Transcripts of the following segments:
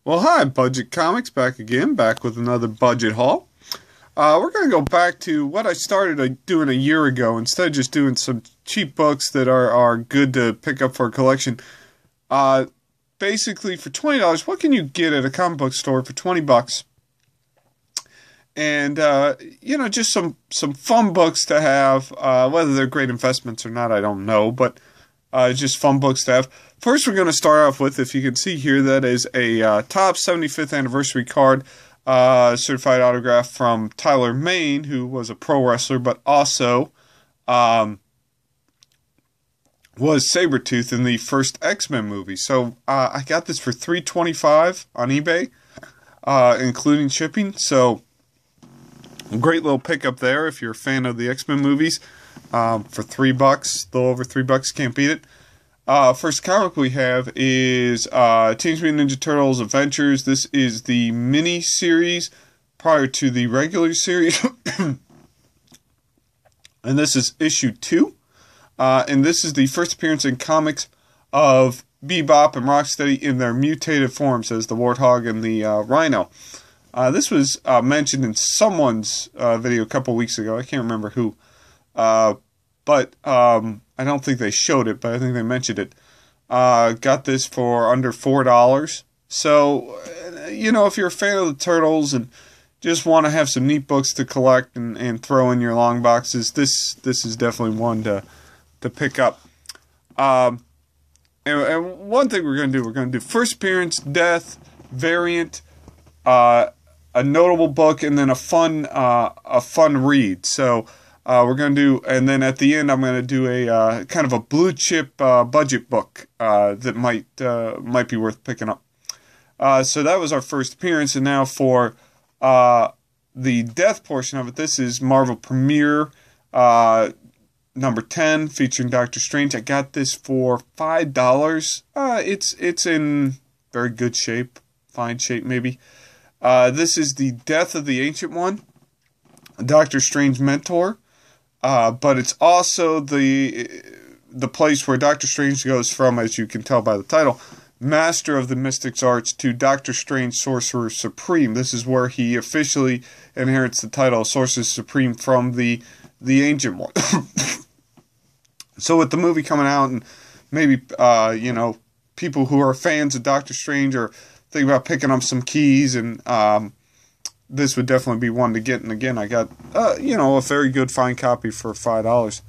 Well, hi, Budget Comics, back again, back with another budget haul. We're going to go back to what I started doing a year ago. Instead of just doing some cheap books that are good to pick up for a collection. Basically, for $20, what can you get at a comic book store for $20? And, just some fun books to have. Whether they're great investments or not, I don't know, but just fun books to have. First, we're going to start off with, if you can see here, that is a top 75th anniversary card, certified autograph from Tyler Mane, who was a pro wrestler, but also was Sabretooth in the first X-Men movie. So I got this for $3.25 on eBay, including shipping. So great little pickup there if you're a fan of the X-Men movies. For $3, a little over $3, can't beat it. First comic we have is Teenage Mutant Ninja Turtles Adventures. This is the mini series prior to the regular series. And this is issue 2. And this is the first appearance in comics of Bebop and Rocksteady in their mutated forms as the Warthog and the Rhino. This was mentioned in someone's video a couple weeks ago. I can't remember who. But I don't think they showed it, but I think they mentioned it. Got this for under $4. So, if you're a fan of the Turtles and just want to have some neat books to collect and throw in your long boxes, this is definitely one to pick up. And one thing we're going to do first appearance, death, variant, a notable book, and then a fun read. So we're going to do, and then at the end I'm going to do a kind of a blue chip budget book that might be worth picking up. So that was our first appearance, and now for the death portion of it, this is Marvel Premiere number 10 featuring Doctor Strange. I got this for $5. It's in very good shape, fine shape maybe. This is the Death of the Ancient One, Doctor Strange mentor. But it's also the place where Doctor Strange goes from, as you can tell by the title, Master of the Mystic's Arts to Doctor Strange Sorcerer Supreme. This is where he officially inherits the title of Sorcerer Supreme from the Ancient One. So with the movie coming out, and maybe people who are fans of Doctor Strange are thinking about picking up some keys, and this would definitely be one to get. And again, I got, a very good fine copy for $5.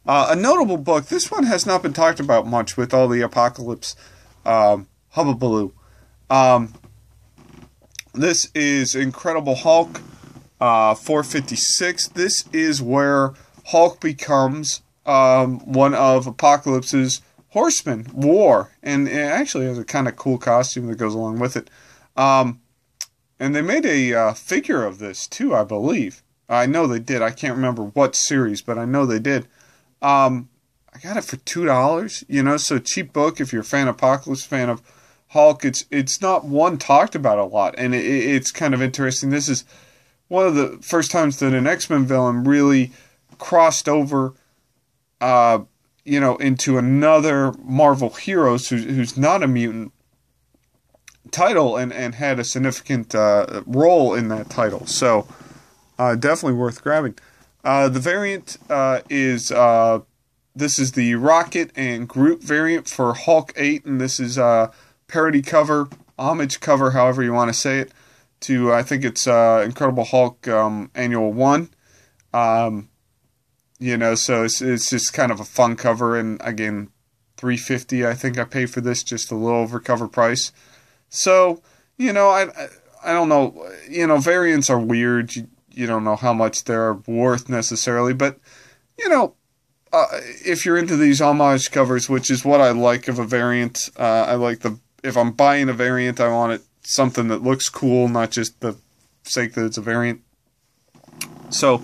A notable book. This one has not been talked about much with all the Apocalypse hubbubaloo. This is Incredible Hulk 456. This is where Hulk becomes one of Apocalypse's horsemen, War. And it actually has a kind of cool costume that goes along with it. And they made a figure of this, too, I believe. I know they did. I can't remember what series, but I know they did. I got it for $2, so cheap book if you're a fan of Apocalypse, fan of Hulk. It's not one talked about a lot, and it's kind of interesting. This is one of the first times that an X-Men villain really crossed over, into another Marvel heroes who's not a mutant title and had a significant role in that title. So definitely worth grabbing. The variant is this is the Rocket and Groot variant for Hulk 8, and this is a parody cover, homage cover, however you want to say it, to I think it's Incredible Hulk Annual 1. So it's just kind of a fun cover, and again, $3.50 I think I paid for this, just a little over cover price. So, I don't know, variants are weird. You don't know how much they're worth necessarily, but, if you're into these homage covers, which is what I like of a variant, I like if I'm buying a variant, I want it something that looks cool, not just the sake that it's a variant. So,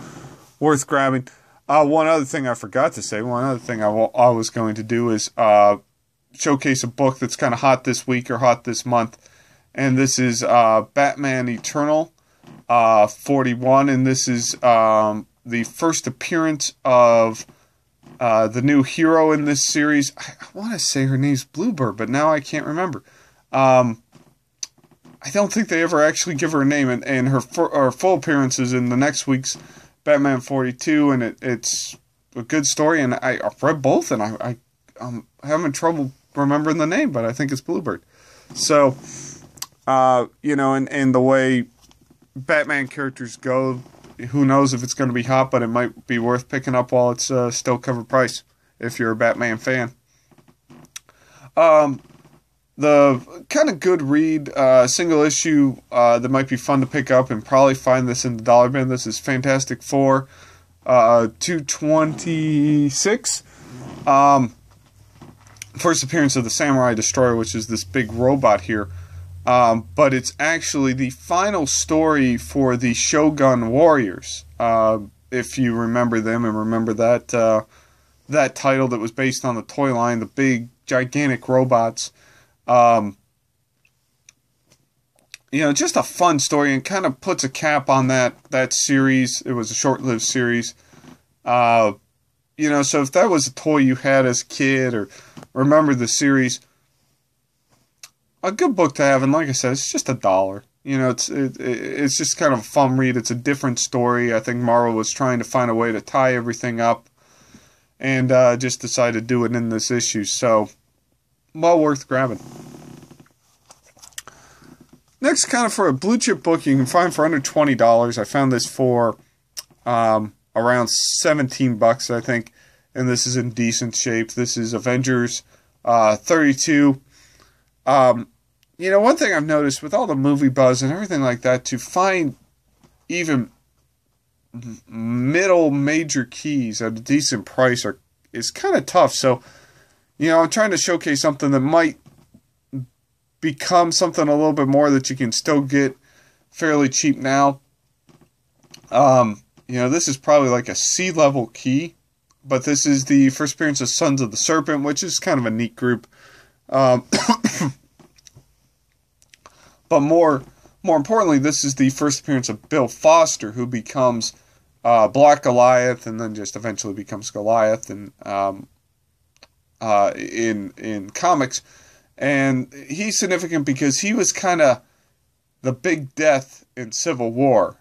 worth grabbing. One other thing I forgot to say, one other thing I was going to do is, showcase a book that's kind of hot this week or hot this month, and this is Batman Eternal 41, and this is the first appearance of the new hero in this series. I want to say her name's Bluebird, but now I can't remember. I don't think they ever actually give her a name, and her full appearance is in the next week's Batman 42, and it's a good story, and I've read both, and I'm having trouble remembering the name, but I think it's Bluebird. So, you know, and the way Batman characters go, who knows if it's going to be hot, but it might be worth picking up while it's still cover price if you're a Batman fan. The kind of good read, single issue that might be fun to pick up and probably find this in the dollar bin. This is Fantastic Four, 226. First appearance of the Samurai Destroyer, which is this big robot here. But it's actually the final story for the Shogun Warriors. If you remember them and remember that that title that was based on the toy line, the big gigantic robots. You know, just a fun story, and kind of puts a cap on that series. It was a short-lived series. You know, so if that was a toy you had as a kid or remember the series, a good book to have. And like I said, it's just $1. You know, it's just kind of a fun read. It's a different story. I think Marvel was trying to find a way to tie everything up, and just decided to do it in this issue. So, well worth grabbing. Next, kind of for a blue chip book you can find for under $20. I found this for around $17, I think, and this is in decent shape. This is Avengers 32. You know, one thing I've noticed with all the movie buzz and everything like that, to find even middle major keys at a decent price is kind of tough. So, you know, I'm trying to showcase something that might become something a little bit more that you can still get fairly cheap now. You know, this is probably like a C-level key, but this is the first appearance of Sons of the Serpent, which is kind of a neat group. But more importantly, this is the first appearance of Bill Foster, who becomes Black Goliath, and then just eventually becomes Goliath, and in comics. And he's significant because he was kind of the big death in Civil War.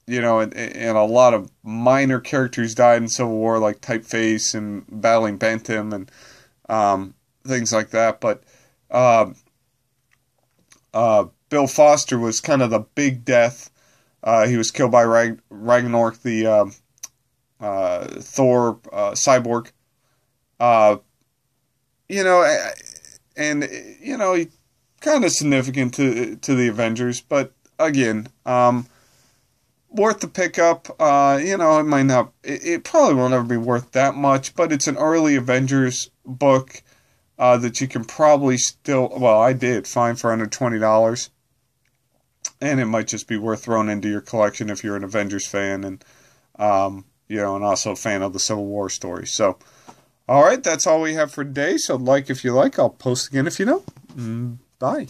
You know, and a lot of minor characters died in Civil War, like Typeface and Battling Bantam and things like that. But Bill Foster was kind of the big death. He was killed by Ragnarok, the Thor cyborg. You know, and you know, he kind of significant to the Avengers, but again, worth the pickup. You know, it might not, it probably won't ever be worth that much, but it's an early Avengers book that you can probably still, well, I did find for under $20, and it might just be worth throwing into your collection if you're an Avengers fan, and you know, and also a fan of the Civil War story. So, all right, that's all we have for today. So, like if you like, I'll post again if you know. Bye.